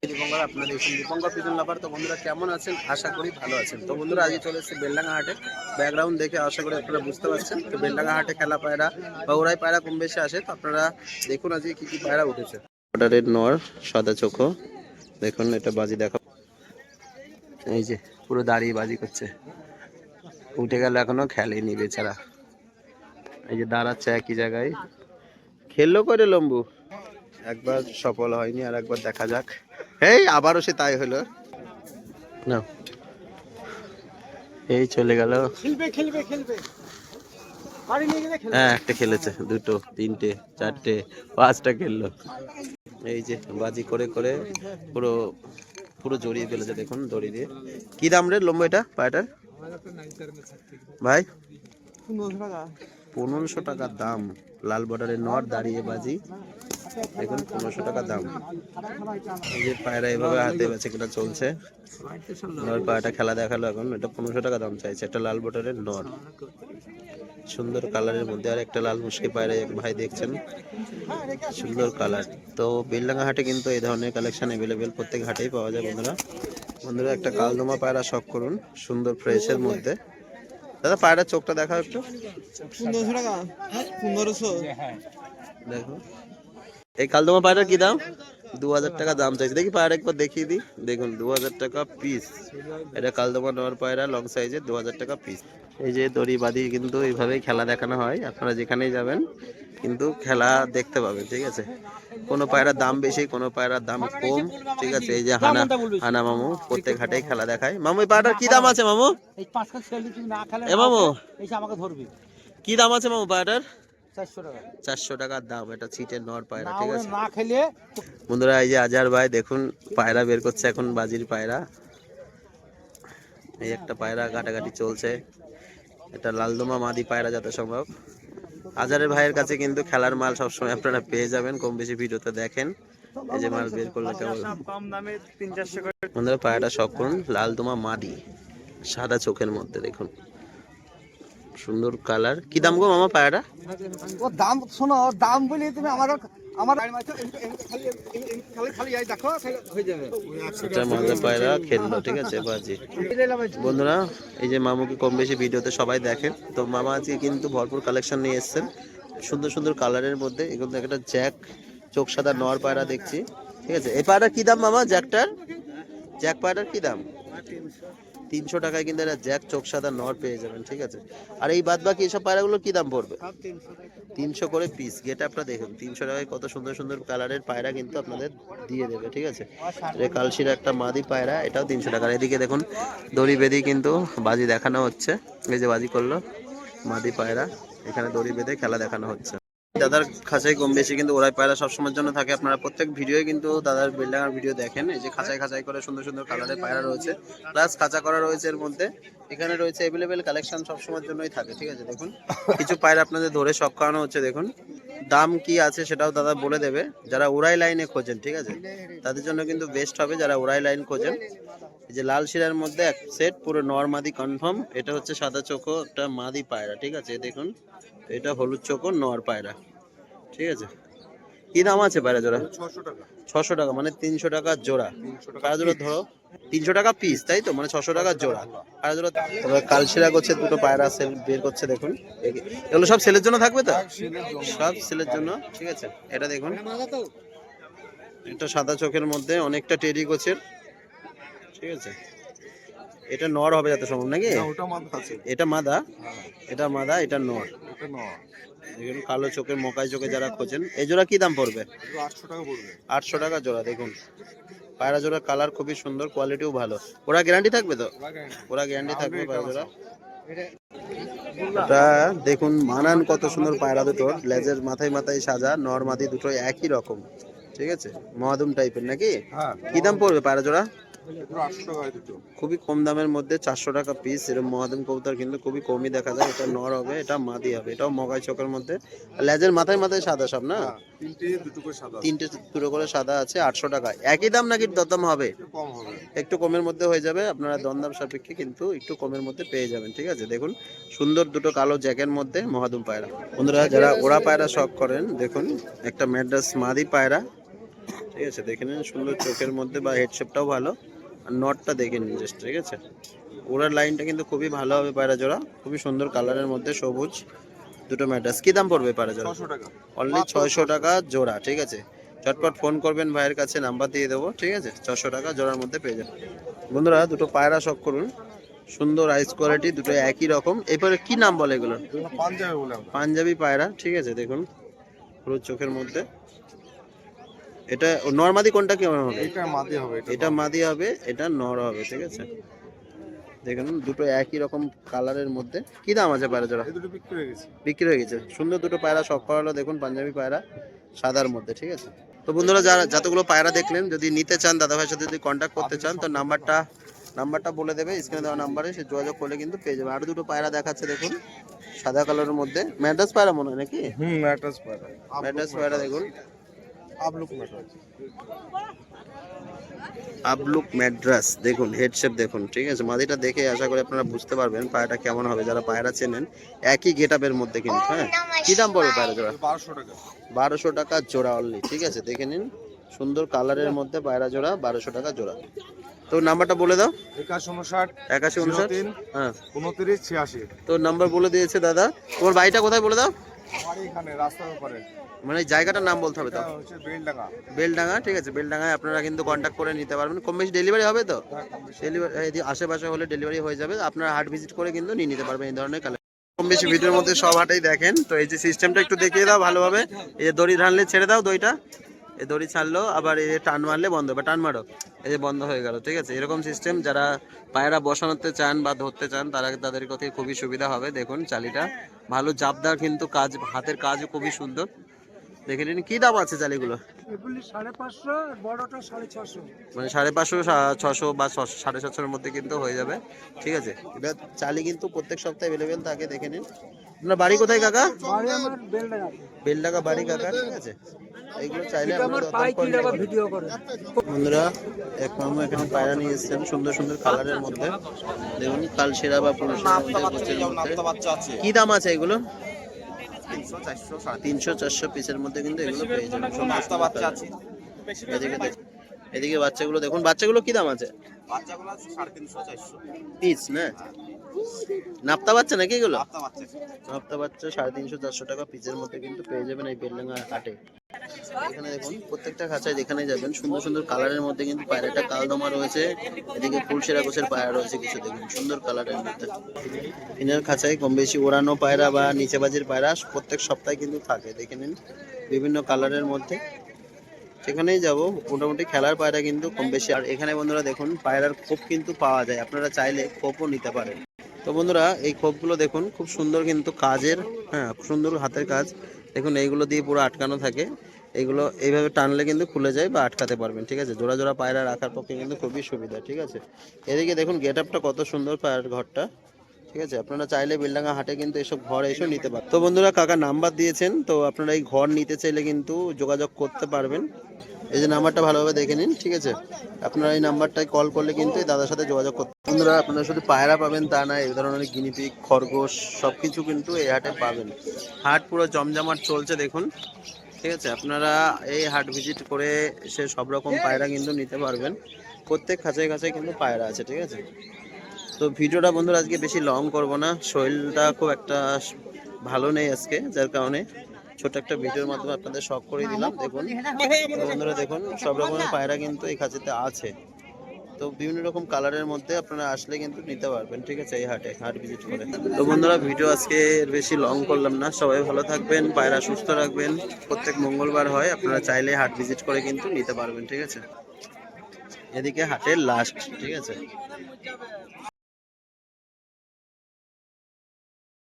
দীপঙ্কর, আপনারা দেখছেন দীপঙ্কর পিজন লাভার। তো বন্ধুরা কেমন আছেন? আশা করি ভালো আছেন। তো বন্ধুরা আজকে চলে এসেছে বেলডাঙ্গা হাটে। ব্যাকগ্রাউন্ড দেখে আশা করি আপনারা বুঝতে পারছেন। তো বেলডাঙ্গা হাটে খেলা পায়রা বা ওরাই পায়রা কম বেশি আসে। তো আপনারা দেখুন আজকে কি কি পায়রা উঠেছে। অর্ডারের নর সাদা চোখো, দেখুন এটা বাজি দেখা, এই যে পুরো দাঁড়িয়ে বাজি করছে। উঠে গেল, এখনো খেলেনি বেচারা, এই যে দাঁড়াচ্ছে একই জায়গায়। খেললো করে লম্বু, একবার সফল হয়নি, আর একবার দেখা যাক। এই আবারও সে তাই হলো না, এই চলে গেল। হ্যাঁ, একটা খেলেছে, দুটো, তিনটে, চারটে, পাঁচটা খেললো। এই যে বাজি করে করে পুরো পুরো জড়িয়ে ফেলেছে, দেখুন দড়ি দিয়ে। কি দাম রে লম্বা এটা পায়টার ভাই? 1500 টাকা দাম। লাল বর্ডারের নর, দাঁড়িয়ে বাজি, দেখুন 1500 টাকা দাম। এই যে পায়রা এভাবে হাতে বেছে কেনা চলছে। নর পায়রাটা খেলা দেখালো এখন, এটা 1500 টাকা দাম চাইছে। একটা লাল বর্ডারের নর, সুন্দর কালারের মধ্যে। আর একটা লাল মুশকি পায়রা এক ভাই দেখছেন, সুন্দর কালার। তো বেলডাঙ্গা হাটে কিন্তু এই ধরনের কালেকশন অ্যাভেলেবেল প্রত্যেক হাটেই পাওয়া যায় বন্ধুরা। বন্ধুরা একটা কালদমা পায়রা শখ করুন, সুন্দর ফ্রেশের মধ্যে। দাদা পায়রার চোখটা দেখাও একটু। 1500 টাকা, 1500। দেখো এই কালদমা পায়রার কি দাম? 2000 টাকা দাম চাইছে। দেখি পায়রা একবার দেখিয়ে দিই, দেখুন 2000 টাকা পিস। এটা কালদমা নর পায়রা, লং সাইজের, 2000 টাকা পিস। এই যে দড়ি বাঁধি কিন্তু এইভাবেই খেলা দেখানো হয়, আপনারা যেখানেই যাবেন কিন্তু খেলা দেখতে পাবেন, ঠিক আছে। কোনো পায়রার দাম বেশি, কোনো পায়রার দাম কম, ঠিক আছে। এই যে হানা হানা মামু প্রত্যেক হাটেই খেলা দেখায়। মামু এই পায়রাটার কি দাম আছে মামু? এ মামু কি দাম আছে মামু পায়রাটার? 400 টাকার দাম। এটা ছিটের নর পায়রা, ঠিক আছে বন্ধুরা। এই যে আজহার ভাই দেখুন পায়রা বের করছে এখন, বাজির পায়রা। এই একটা পায়রা কাটাকাটি চলছে, এটা লালদমা মাদি পায়রা যত সম্ভব। আজহারের ভাইয়ের কাছে কিন্তু খেলার মাল সবসময় আপনারা পেয়ে যাবেন, কম বেশি ভিডিওতে দেখেন। এই যে মাল বের করলে কেমন বন্ধুরা, পায়রাটা শখ করুন। লালদমা মাদি, সাদা চোখের মধ্যে, দেখুন সুন্দর কালার। কি দাম গো মামা পায়রাটা? ও দাম শোনো, দাম বলি তুমি আমার এটা মাঝে পায়রা খেললো, ঠিক আছে বাজি। বন্ধুরা এই যে মামুকে কম বেশি ভিডিওতে সবাই দেখেন। তো মামা আজকে কিন্তু ভরপুর কালেকশন নিয়ে এসেছেন, সুন্দর সুন্দর কালারের মধ্যে। এগুলো একটা জ্যাক চোখ সাদা নর পায়রা দেখছি, ঠিক আছে। এই পায়রা কি দাম মামা? জ্যাক পায়রার কি দাম? 300 টাকায় কিন্তু এটা জ্যাক চোখ সাদা নর পেয়ে যাবেন, ঠিক আছে। আর এই বাদ বাকি এসব পায়রাগুলো কি দাম পড়বে? 300 করে পিস। গেট আপটা দেখুন, 300 টাকায় কত সুন্দর সুন্দর কালারের পায়রা কিন্তু আপনাদের দিয়ে দেবে, ঠিক আছে। কালশির একটা মাদি পায়রা, এটাও 300 টাকার। এদিকে দেখুন দড়ি বেঁধে কিন্তু বাজি দেখানো হচ্ছে। এই যে বাজি করলো মাদি পায়রা, এখানে দড়ি বেঁধে খেলা দেখানো হচ্ছে। দাদার খাঁচায় কম বেশি কিন্তু ওরাই পায়রা সবসময়ের জন্য থাকে। আপনারা প্রত্যেক ভিডিওই কিন্তু দাদার বেলডাঙ্গার ভিডিও দেখেন। এই যে খাঁচায় খাঁচায় করে সুন্দর সুন্দর কালারের পায়রা রয়েছে, প্লাস খাঁচা করা রয়েছে এর মধ্যে। এখানে রয়েছে অ্যাভেলেবেল কালেকশন, সবসময়ের জন্যই থাকে, ঠিক আছে। দেখুন কিছু পায়রা আপনাদের ধরে শখ করানো হচ্ছে, দেখুন দাম কি আছে সেটাও দাদা বলে দেবে। যারা ওরাই লাইনে খোঁজেন, ঠিক আছে, তাদের জন্য কিন্তু বেস্ট হবে, যারা ওরাই লাইন খোঁজেন। এই যে লাল শিরার মধ্যে এক সেট পুরো নর মাদি কনফার্ম। এটা হচ্ছে সাদা চোখো একটা মাদি পায়রা, ঠিক আছে। দেখুন এটা হলুদ চোখো নর পায়রা, ঠিক আছে। কি দাম আছে পায়রা জোড়া? 600 টাকা, মানে 300 টাকা জোড়া। পায়রা জোড়া ধরো 300 টাকা পিস, তাই তো, মানে 600 টাকা জোড়া পায়রা জোড়া। তবে কালশিরা করছে, দুটো পায়রা সেল বের করছে, দেখুন এগুলো সব সেলের জন্য থাকবে তো, সব সেলের জন্য, ঠিক আছে। এটা দেখুন, এটা সাদা চোখের মধ্যে অনেকটা টেরি গোছের, ঠিক আছে। এটা নর হবে যত সম্ভব নাকি? এটা মাদা, এটা মাদা, এটা নর। দেখুন কালো চোখের মকাই চোখে যারা খোঁজেন, এই জোড়া কি দাম পড়বে? 800 টাকা জোড়া। দেখুন পায়রা জোড়া কালার খুবই সুন্দর, কোয়ালিটিও ভালো। ওরা গ্যারান্টি থাকবে তো? ওরা গ্যারান্টি থাকবে পায়রা জোড়া। এটা দেখুন মানান কত সুন্দর পায়রা দুটো, লেজের মাথায় মাথায় সাজা, নর মাদি দুটো একই রকম, ঠিক আছে। মহাদুম টাইপের নাকি? কি দাম পড়বে পায়রা জোড়া? খুবই কম দামের মধ্যে 400 টাকা পিস। এরকম মহাদুম কবুতর কিন্তু খুবই কমই দেখা যায়। এটা নর হবে, এটা মাদি হবে। এটাও মগাই চোখের মধ্যে, লেজের মাথায় মাথায় সাদা সব না? তিনটে দুটো করে সাদা আছে। 800 টাকা। একই দাম নাকি দরদাম হবে? একটু কমের মধ্যে হয়ে যাবে, আপনারা দরদাম সাপেক্ষে কিন্তু একটু কমের মধ্যে পেয়ে যাবেন, ঠিক আছে। দেখুন সুন্দর দুটো কালো জ্যাকের মধ্যে মহাদুম পায়রা। বন্ধুরা যারা ওরা পায়রা শখ করেন, দেখুন একটা ম্যাড্রাস মাদি পায়রা, ঠিক আছে, দেখে নিন সুন্দর চোখের মধ্যে বা হেড শেপটাও ভালো, আর নটটা দেখে নিন জাস্ট, ঠিক আছে। ওড়ার লাইনটা কিন্তু খুবই ভালো হবে পায়রা জোড়া, খুবই সুন্দর কালারের মধ্যে সবুজ দুটো ম্যাড্রাস। কি দাম পড়বে পায়রা জোড়া? 600 টাকা। অনলি 600 টাকা জোড়া, ঠিক আছে। চটপট ফোন করবেন, ভাইয়ের কাছে নাম্বার দিয়ে দেবো, ঠিক আছে। 600 টাকা জোড়ার মধ্যে পেয়ে যাবেন। বন্ধুরা দুটো পায়রা শখ করুন, সুন্দর আইস কোয়ালিটি, দুটো একই রকম। এরপরে কি নাম বলে এগুলো? পাঞ্জাবি বললাম। পাঞ্জাবি পায়রা, ঠিক আছে। দেখুন হলুদ চোখের মধ্যে। এটা নরমাদি কোনটা কেমন হবে? এটা মাদি হবে, এটা মাদি হবে, এটা নর হবে, ঠিক আছে। দেখুন দুটো একই রকম কালারের মধ্যে। কি দাম আছে পায়রা জোড়া? এই দুটো বিক্রি হয়ে গেছে। বিক্রি হয়ে গেছে। সুন্দর দুটো পায়রা শখ করালো, দেখুন পাঞ্জাবি পায়রা সাদার মধ্যে, ঠিক আছে। তো বন্ধুরা যারা যতগুলো পায়রা দেখলেন, যদি নিতে চান দাদা ভাইয়ের সাথে, যদি কন্ট্যাক্ট করতে চান, তো নাম্বারটা বলে দেবে স্ক্রিনে দেওয়া নাম্বারে, সে যোগাযোগ করলে কিন্তু পেয়ে যাবে। আরো দুটো পায়রা দেখাচ্ছে দেখুন, সাদা কালারের মধ্যে, ম্যাড্রাস পায়রা মনে হয় নাকি? ম্যাট্রাস পায়রা। ম্যাড্রাস পায়রা দেখুন, আপলুক ম্যাট্রাস। আপলুক ম্যাড্রাস দেখুন, হেড শেপ দেখুন, ঠিক আছে। মাদিটা দেখে আশা করি আপনারা বুঝতে পারবেন পায়রাটা কেমন হবে, যারা পায়রা চেনেন। একই গেটআপের মধ্যে কিন্তু, হ্যাঁ। কি দাম পড়বে পায়রা জোড়া? 1200 টাকা। 1200 টাকা জোড়া অনলি, ঠিক আছে। দেখে নিন সুন্দর কালারের মধ্যে পায়রা জোড়া, 1200 টাকা জোড়া। তো নাম্বারটা বলে দাও। 8159 8159, হ্যাঁ 29 86। তো নাম্বার বলে দিয়েছে দাদা। তোমার বাড়িটা কোথায় বলে দাও? আমার এখানে রাস্তার উপরে। মানে জায়গাটার নাম বলতে হবে তো। এটা হচ্ছে বেলডাঙ্গা। বেলডাঙ্গা, ঠিক আছে। বেলডাঙ্গায় আপনারা কিন্তু কন্ট্যাক্ট করে নিতে পারবেন। কম বেশি ডেলিভারি হবে তো? ডেলিভারি আশেপাশে হলে ডেলিভারি হয়ে যাবে, আপনারা হাট ভিজিট করে কিন্তু নিয়ে নিতে পারবেন এই ধরনের কালেকশন। কম বেশি ভিডিওর মধ্যে সব হাটেই দেখেন। তো এই যে সিস্টেমটা একটু দেখিয়ে দাও ভালোভাবে। এই যে দড়ি টানলে ছেড়ে দাও দইটা, এই দড়ি ছাড়লো, আবার এই টান মারলে বন্ধ হবে, টান মারো, এই যে বন্ধ হয়ে গেল, ঠিক আছে। এরকম সিস্টেম, যারা পায়রা বসানোতে চান বা ধরতে চান তাদের কথা খুবই সুবিধা হবে। দেখুন চালিটা ভালো জাপদার, কিন্তু কাজ, হাতের কাজও খুবই সুন্দর। দেখে নিন। কি দাম আছে চালিগুলো? এগুলি 550, বড়টা 650। মানে 550, 600 বা 750 এর মধ্যে কিন্তু হয়ে যাবে, ঠিক আছে। এটা চালি কিন্তু প্রত্যেক সপ্তাহে অ্যাভেলেবেল থাকে, দেখে নিন। আপনার বাড়ি কোথায় কাকা? বাড়ি আমার বেলডাঙ্গা। বেলডাঙ্গা বাড়ি কাকা, ঠিক আছে। এইগুলো চাইলে আপনারা দরদাম করে নিতে পারেন। ভিডিও করে। বন্ধুরা এক মামু এখানে পায়রা নিয়ে এসেছেন সুন্দর সুন্দর কালারের মধ্যে। দেখুন কাল সেরা বা পুরুষের মধ্যে। কি দাম আছে এগুলো? 300-400 পিসের মধ্যে কিন্তু এগুলো পেয়ে যাবেন। সমস্ত বাচ্চা আছে। এদিকে বাচ্চাগুলো দেখুন, বাচ্চাগুলো কি দাম আছে? বাচ্চাগুলো 350-400 পিস না? নাপ্তা বাচ্চা নাকি এগুলো? নাপ্তা বাচ্চা 350-400 টাকা পিসের মধ্যে কিন্তু পেয়ে যাবেন এই বেলডাঙ্গা হাটে। এখানে দেখুন প্রত্যেকটা খাঁচায় যেখানে যাবেন সুন্দর সুন্দর কালারের মধ্যে কিন্তু পায়রাটা কালদমা রয়েছে। এদিকে ফুলসেরা গোছের পায়রা রয়েছে কিছু, দেখুন সুন্দর কালারের মধ্যে। ইনার খাঁচায় কম বেশি ওড়ানো পায়রা বা নিচেবাজির পায়রা প্রত্যেক সপ্তাহে কিন্তু থাকে, দেখে নিন বিভিন্ন কালারের মধ্যে। সেখানেই যাব, মোটামুটি খেলার পায়রা কিন্তু কম বেশি। আর এখানে বন্ধুরা দেখুন পায়রার খোপ কিন্তু পাওয়া যায়, আপনারা চাইলে খোপও নিতে পারেন। তো বন্ধুরা এই খোপগুলো দেখুন খুব সুন্দর কিন্তু কাজের, হ্যাঁ সুন্দর হাতের কাজ। দেখুন এইগুলো দিয়ে পুরো আটকানো থাকে, এগুলো এইভাবে টানলে কিন্তু খুলে যায় বা আটকাতে পারবেন, ঠিক আছে। জোড়া জোড়া পায়রা রাখার পক্ষে কিন্তু খুবই সুবিধা, ঠিক আছে। এদিকে দেখুন গেট আপটা কত সুন্দর পায়রার ঘরটা, ঠিক আছে। আপনারা চাইলে বেলডাঙ্গা হাটে কিন্তু এসব ঘর এসেও নিতে পারেন। তো বন্ধুরা কাকা নাম্বার দিয়েছেন, তো আপনারা এই ঘর নিতে চাইলে কিন্তু যোগাযোগ করতে পারবেন। এই যে নাম্বারটা ভালোভাবে দেখে নিন, ঠিক আছে। আপনারা এই নাম্বারটায় কল করলে কিন্তু এই দাদার সাথে যোগাযোগ করতে। বন্ধুরা আপনারা শুধু পায়রা পাবেন তা না, এই ধরনের গিনিপিগ, খরগোশ সবকিছু কিন্তু এই হাটে পাবেন। হাট পুরো জমজমাট চলছে দেখুন, ঠিক আছে। আপনারা এই হাট ভিজিট করে সে সব রকম পায়রা কিন্তু নিতে পারবেন। প্রত্যেক খাঁচায় খাঁচায় কিন্তু পায়রা আছে, ঠিক আছে। তো ভিডিওটা বন্ধুরা আজকে বেশি লং করব না, শরীরটা খুব একটা ভালো নেই আজকে, যার কারণে ছোট একটা ভিডিওর মাধ্যমে আপনাদের শখ করে দিলাম। দেখুন বন্ধুরা দেখুন সব রকমের পায়রা কিন্তু এই খাঁচাতে আছে। তো বিভিন্ন রকম কালারের মধ্যে আপনারা আসলে কিন্তু নিতে পারবেন, ঠিক আছে, এই হাটে হাট ভিজিট করে। তো বন্ধুরা ভিডিও আজকে বেশি লং করলাম না, সবাই ভালো থাকবেন, পায়রা সুস্থ রাখবেন। প্রত্যেক মঙ্গলবার হয়, আপনারা চাইলে হাট ভিজিট করে কিন্তু নিতে পারবেন, ঠিক আছে। এদিকে হাটের লাস্ট, ঠিক আছে।